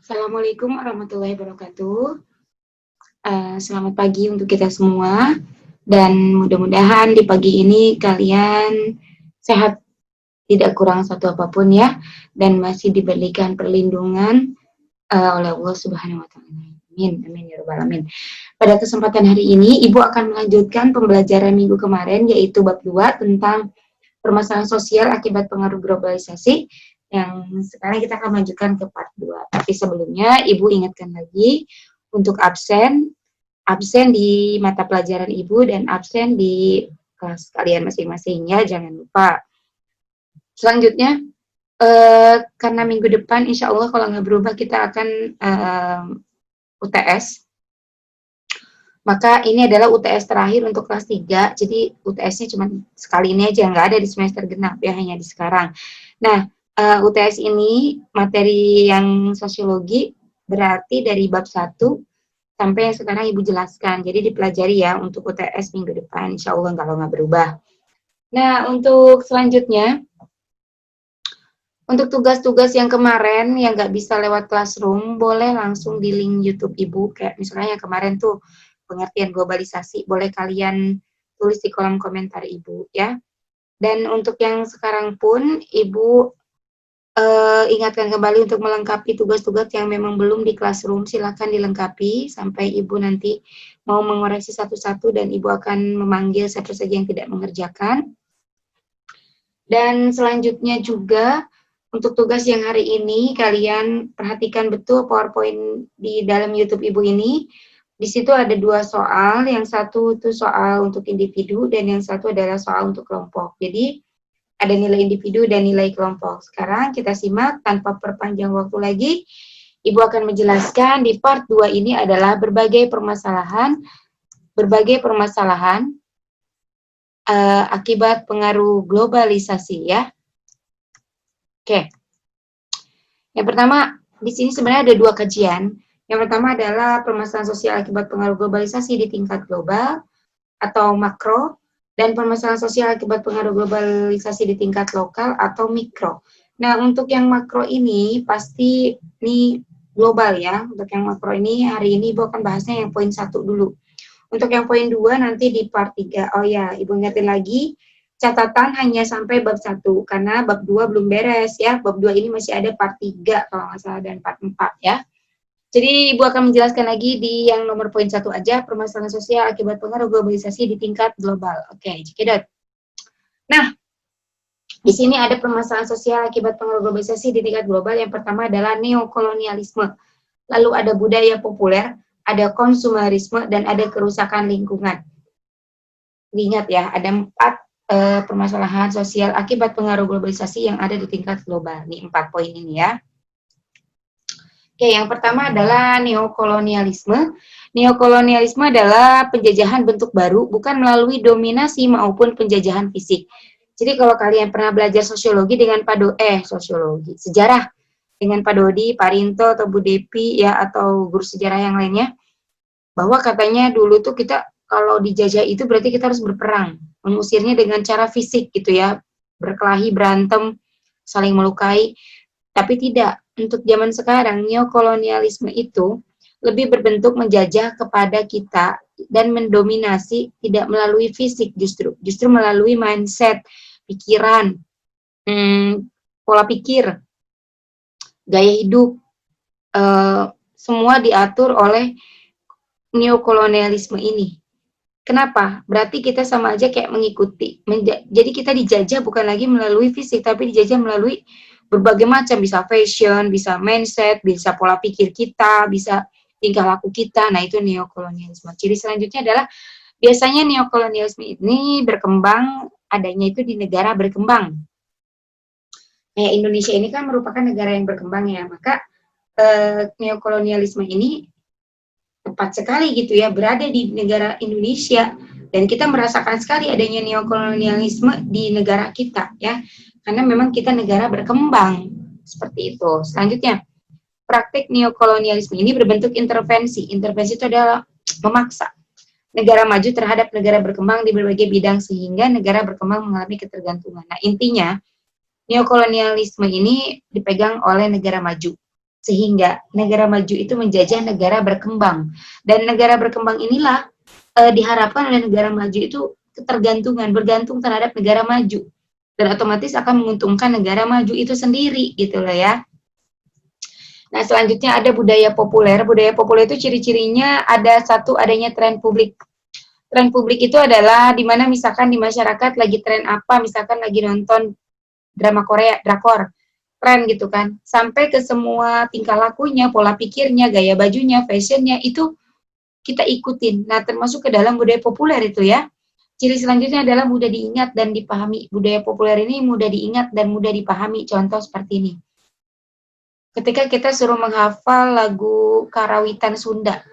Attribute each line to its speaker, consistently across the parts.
Speaker 1: Assalamualaikum warahmatullahi wabarakatuh. Selamat pagi untuk kita semua, dan mudah-mudahan di pagi ini kalian sehat, tidak kurang satu apapun ya, dan masih diberikan perlindungan oleh Allah Subhanahu wa Ta'ala. Amin, amin ya Rabbal Alamin. Pada kesempatan hari ini, Ibu akan melanjutkan pembelajaran minggu kemarin, yaitu bab 2 tentang permasalahan sosial akibat pengaruh globalisasi, yang sekarang kita akan lanjutkan ke part 2. Tapi sebelumnya, Ibu ingatkan lagi untuk absen di mata pelajaran Ibu dan absen di kelas kalian masing-masing ya, jangan lupa. Selanjutnya, karena minggu depan insya Allah kalau nggak berubah kita akan UTS. Maka ini adalah UTS terakhir untuk kelas 3, jadi UTS-nya cuma sekali ini aja, nggak ada di semester genap ya, hanya di sekarang. Nah, UTS ini materi yang sosiologi berarti dari bab 1 sampai yang sekarang Ibu jelaskan, jadi dipelajari ya untuk UTS minggu depan, insya Allah kalau nggak berubah. Nah, untuk selanjutnya, untuk tugas-tugas yang kemarin yang nggak bisa lewat classroom, boleh langsung di link YouTube Ibu, kayak misalnya yang kemarin tuh pengertian globalisasi, boleh kalian tulis di kolom komentar Ibu ya. Dan untuk yang sekarang pun Ibu ingatkan kembali untuk melengkapi tugas-tugas yang memang belum di classroom, silakan dilengkapi sampai Ibu nanti mau mengoreksi satu-satu dan Ibu akan memanggil siapa saja yang tidak mengerjakan. Dan selanjutnya juga untuk tugas yang hari ini, kalian perhatikan betul PowerPoint di dalam YouTube Ibu ini. Di situ ada 2 soal, yang satu itu soal untuk individu, dan yang satu adalah soal untuk kelompok. Jadi, ada nilai individu dan nilai kelompok. Sekarang kita simak tanpa perpanjang waktu lagi. Ibu akan menjelaskan di part 2 ini adalah berbagai permasalahan akibat pengaruh globalisasi ya. Oke. Yang pertama, di sini sebenarnya ada 2 kajian. Yang pertama adalah permasalahan sosial akibat pengaruh globalisasi di tingkat global atau makro, dan permasalahan sosial akibat pengaruh globalisasi di tingkat lokal atau mikro. Nah, untuk yang makro ini pasti ini global ya. Untuk yang makro ini hari ini Ibu akan bahasnya yang poin 1 dulu. Untuk yang poin 2 nanti di part 3. Oh ya, Ibu ingatin lagi, catatan hanya sampai bab 1, karena bab 2 belum beres ya. Bab 2 ini masih ada part 3 kalau nggak salah dan part 4 ya. Jadi Ibu akan menjelaskan lagi di yang nomor poin 1 aja, permasalahan sosial akibat pengaruh globalisasi di tingkat global. Oke, cekidot. Nah, di sini ada permasalahan sosial akibat pengaruh globalisasi di tingkat global. Yang pertama adalah neokolonialisme. Lalu ada budaya populer, ada konsumerisme, dan ada kerusakan lingkungan. Ingat ya, ada 4 permasalahan sosial akibat pengaruh globalisasi yang ada di tingkat global. Nih 4 poin ini ya. Oke, yang pertama adalah neokolonialisme. Neokolonialisme adalah penjajahan bentuk baru, bukan melalui dominasi maupun penjajahan fisik. Jadi kalau kalian pernah belajar sosiologi dengan sejarah dengan Pak Dodi, Pak Rinto, atau Bu Depi ya, atau guru sejarah yang lainnya, bahwa katanya dulu tuh kita kalau dijajah itu berarti kita harus berperang, mengusirnya dengan cara fisik gitu ya, berkelahi, berantem, saling melukai. Tapi tidak, untuk zaman sekarang neokolonialisme itu lebih berbentuk menjajah kepada kita dan mendominasi, tidak melalui fisik justru melalui mindset, pikiran, pola pikir, gaya hidup, semua diatur oleh neokolonialisme ini. Kenapa? Berarti kita sama aja kayak mengikuti. Jadi kita dijajah bukan lagi melalui fisik, tapi dijajah melalui berbagai macam, bisa fashion, bisa mindset, bisa pola pikir kita, bisa tingkah laku kita. Nah, itu neokolonialisme. Ciri selanjutnya adalah biasanya neokolonialisme ini berkembang, adanya itu di negara berkembang. Kayak Indonesia ini kan merupakan negara yang berkembang ya, maka neokolonialisme ini tepat sekali gitu ya, berada di negara Indonesia, dan kita merasakan sekali adanya neokolonialisme di negara kita ya, karena memang kita negara berkembang seperti itu. Selanjutnya, praktik neokolonialisme ini berbentuk intervensi. Intervensi itu adalah memaksa negara maju terhadap negara berkembang di berbagai bidang sehingga negara berkembang mengalami ketergantungan. Nah, intinya neokolonialisme ini dipegang oleh negara maju. Sehingga negara maju itu menjajah negara berkembang. Dan negara berkembang inilah diharapkan oleh negara maju itu ketergantungan, bergantung terhadap negara maju. Dan otomatis akan menguntungkan negara maju itu sendiri gitu loh ya. Nah, selanjutnya ada budaya populer. Budaya populer itu ciri-cirinya ada satu, adanya tren publik. Tren publik itu adalah di mana misalkan di masyarakat lagi tren apa, misalkan lagi nonton drama Korea, drakor, tren gitu kan. Sampai ke semua tingkah lakunya, pola pikirnya, gaya bajunya, fashionnya, itu kita ikutin. Nah, termasuk ke dalam budaya populer itu ya. Ciri selanjutnya adalah mudah diingat dan dipahami. Budaya populer ini mudah diingat dan mudah dipahami. Contoh seperti ini. Ketika kita suruh menghafal lagu Karawitan Sunda,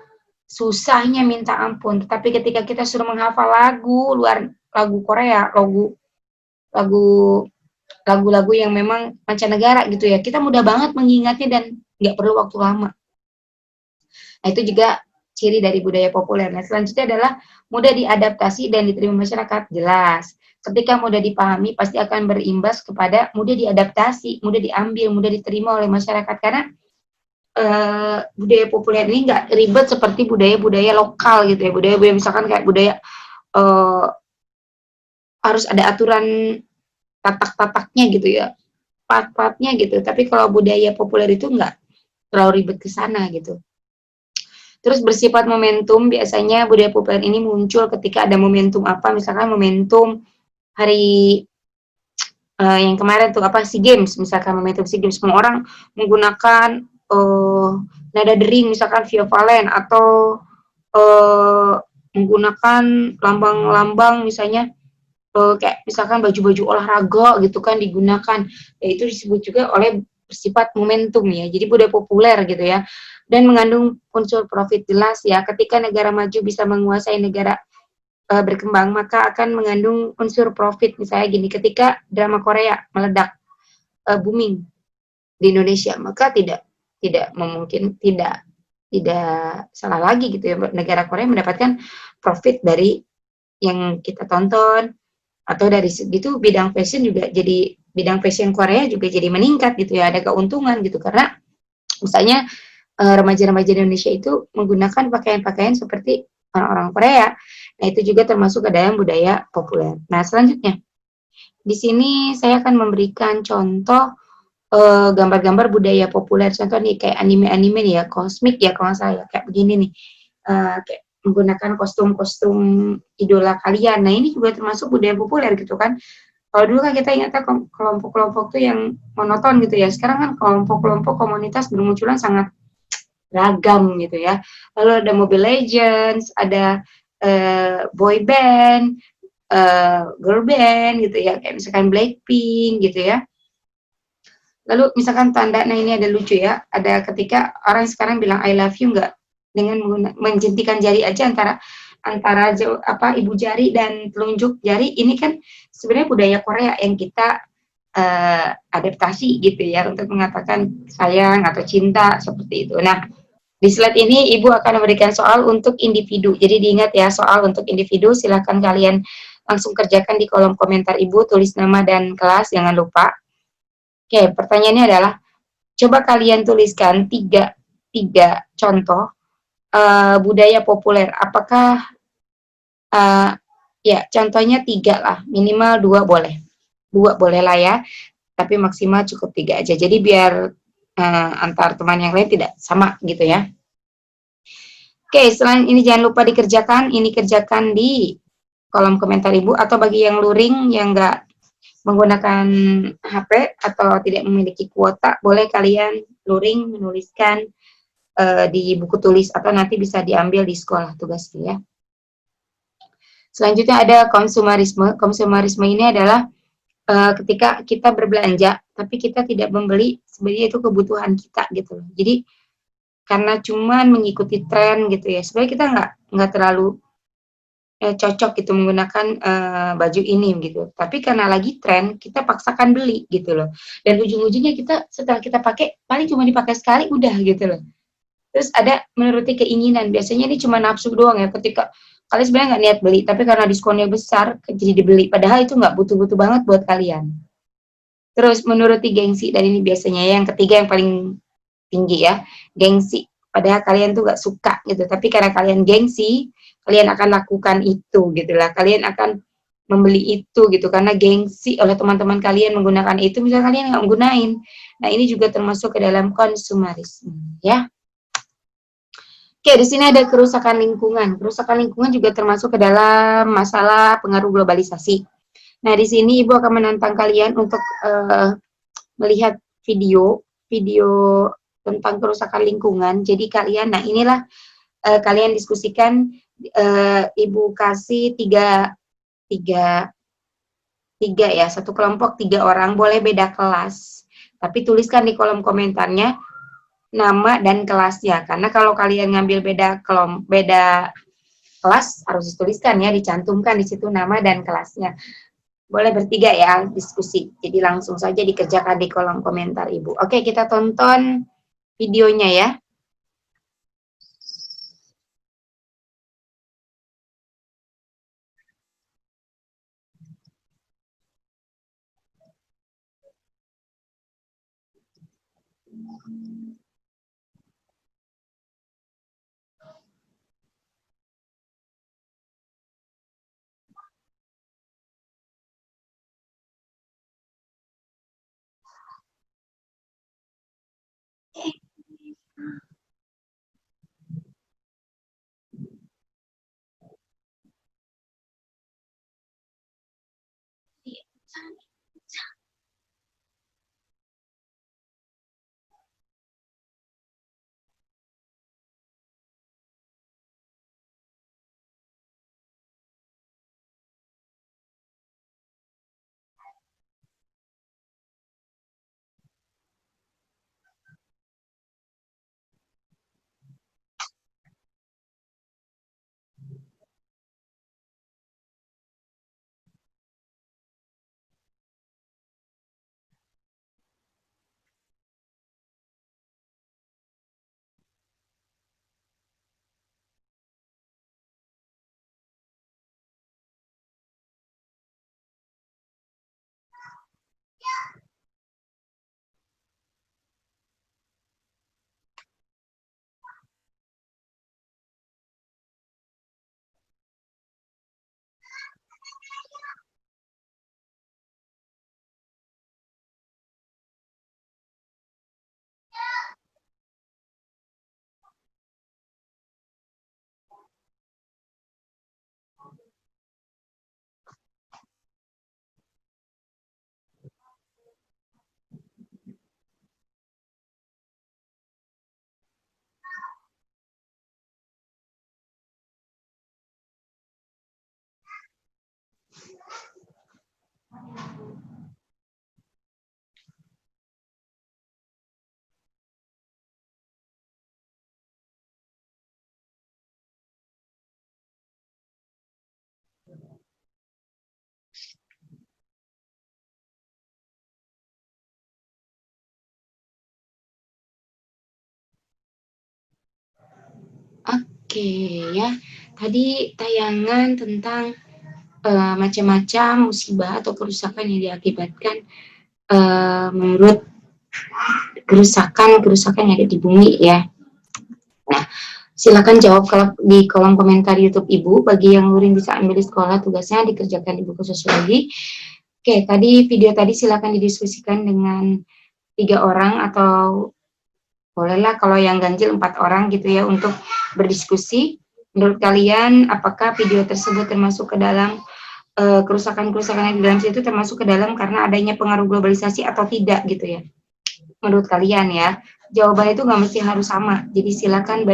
Speaker 1: susahnya minta ampun. Tapi ketika kita suruh menghafal lagu Korea, lagu-lagu yang memang mancanegara gitu ya, kita mudah banget mengingatnya dan nggak perlu waktu lama. Nah, itu juga ciri dari budaya populer. Nah, selanjutnya adalah mudah diadaptasi dan diterima masyarakat. Jelas. Ketika mudah dipahami, pasti akan berimbas kepada mudah diadaptasi, mudah diambil, mudah diterima oleh masyarakat. Karena budaya populer ini nggak ribet seperti budaya-budaya lokal gitu ya. Budaya-budaya misalkan kayak budaya harus ada aturan tatak-tataknya gitu ya, part-partnya gitu. Tapi kalau budaya populer itu nggak terlalu ribet ke sana gitu. Terus bersifat momentum, biasanya budaya populer ini muncul ketika ada momentum apa, misalkan momentum hari yang kemarin tuh apa, SEA Games, misalkan momentum SEA Games, semua orang menggunakan nada dering, misalkan Via Valen, atau menggunakan lambang-lambang misalnya kayak misalkan baju-baju olahraga gitu kan digunakan, ya itu disebut juga oleh bersifat momentum ya, jadi budaya populer gitu ya. Dan mengandung unsur profit, jelas ya, ketika negara maju bisa menguasai negara berkembang, maka akan mengandung unsur profit. Misalnya gini, ketika drama Korea meledak, booming di Indonesia, maka tidak salah lagi gitu ya, negara Korea mendapatkan profit dari yang kita tonton. Atau dari segitu bidang fashion juga jadi, bidang fashion Korea juga jadi meningkat gitu ya, ada keuntungan gitu, karena misalnya remaja-remaja Indonesia itu menggunakan pakaian-pakaian seperti orang-orang Korea. Nah, itu juga termasuk ke dalam budaya populer. Nah, selanjutnya di sini saya akan memberikan contoh gambar-gambar budaya populer. Contoh nih kayak anime-anime nih ya, kosmik ya kalau nggak salah ya, kayak begini nih. Kayak menggunakan kostum-kostum idola kalian. Nah, ini juga termasuk budaya populer gitu kan. Kalau dulu kan kita ingatnya kelompok-kelompok tuh yang monoton gitu ya. Sekarang kan kelompok-kelompok komunitas bermunculan sangat ragam gitu ya. Lalu ada Mobile Legends, ada boy band, girl band gitu ya, kayak misalkan Blackpink gitu ya. Lalu misalkan tanda, nah ini ada lucu ya, ada ketika orang sekarang bilang I love you nggak dengan menjentikan jari aja antara ibu jari dan telunjuk jari, ini kan sebenarnya budaya Korea yang kita adaptasi gitu ya untuk mengatakan sayang atau cinta seperti itu. Nah, di slide ini Ibu akan memberikan soal untuk individu. Jadi diingat ya, soal untuk individu silahkan kalian langsung kerjakan di kolom komentar Ibu, tulis nama dan kelas, jangan lupa. Oke, pertanyaannya adalah, coba kalian tuliskan tiga contoh budaya populer. Apakah, ya contohnya 3 lah, minimal 2 boleh. 2 boleh lah ya, tapi maksimal cukup 3 aja. Jadi biar antar teman yang lain tidak sama gitu ya. Oke, selain ini jangan lupa dikerjakan, ini kerjakan di kolom komentar Ibu, atau bagi yang luring yang nggak menggunakan HP atau tidak memiliki kuota, boleh kalian luring menuliskan di buku tulis atau nanti bisa diambil di sekolah tugasnya ya. Selanjutnya ada konsumerisme. Konsumerisme ini adalah ketika kita berbelanja tapi kita tidak membeli sebenarnya itu kebutuhan kita gitu loh. Jadi karena cuman mengikuti tren gitu ya, sebenarnya kita nggak terlalu cocok gitu menggunakan baju ini gitu. Tapi karena lagi tren, kita paksakan beli gitu loh. Dan ujung-ujungnya kita setelah kita pakai paling cuma dipakai sekali udah gitu loh. Terus ada menuruti keinginan. Biasanya ini cuma nafsu doang ya, ketika kalian sebenarnya nggak niat beli, tapi karena diskonnya besar jadi dibeli. Padahal itu nggak butuh-butuh banget buat kalian. Terus menuruti gengsi, dan ini biasanya yang ketiga yang paling tinggi ya, gengsi. Padahal kalian tuh gak suka gitu, tapi karena kalian gengsi, kalian akan lakukan itu gitu lah. Kalian akan membeli itu gitu karena gengsi oleh teman-teman kalian menggunakan itu, misalnya kalian nggak menggunain. Nah ini juga termasuk ke dalam konsumerisme ya. Oke, di sini ada kerusakan lingkungan. Kerusakan lingkungan juga termasuk ke dalam masalah pengaruh globalisasi. Nah, di sini Ibu akan menantang kalian untuk melihat video tentang kerusakan lingkungan. Jadi kalian, nah inilah kalian diskusikan. Ibu kasih tiga ya, satu kelompok 3 orang, boleh beda kelas. Tapi tuliskan di kolom komentarnya nama dan kelasnya, karena kalau kalian ngambil beda kelas harus dituliskan ya, dicantumkan di situ nama dan kelasnya. Boleh bertiga ya diskusi, jadi langsung saja dikerjakan di kolom komentar Ibu. Oke, kita tonton videonya ya. Oke ya, tadi tayangan tentang macam-macam musibah atau kerusakan yang diakibatkan menurut kerusakan yang ada di bumi ya. Nah, silakan jawab di kolom komentar YouTube Ibu. Bagi yang luring bisa ambil di sekolah, tugasnya dikerjakan di buku sosiologi. Oke, tadi video tadi silakan didiskusikan dengan 3 orang atau bolehlah kalau yang ganjil 4 orang gitu ya untuk berdiskusi. Menurut kalian, apakah video tersebut termasuk ke dalam kerusakan-kerusakan yang di dalam situ termasuk ke dalam karena adanya pengaruh globalisasi atau tidak gitu ya? Menurut kalian ya, jawabannya itu nggak mesti harus sama. Jadi silakan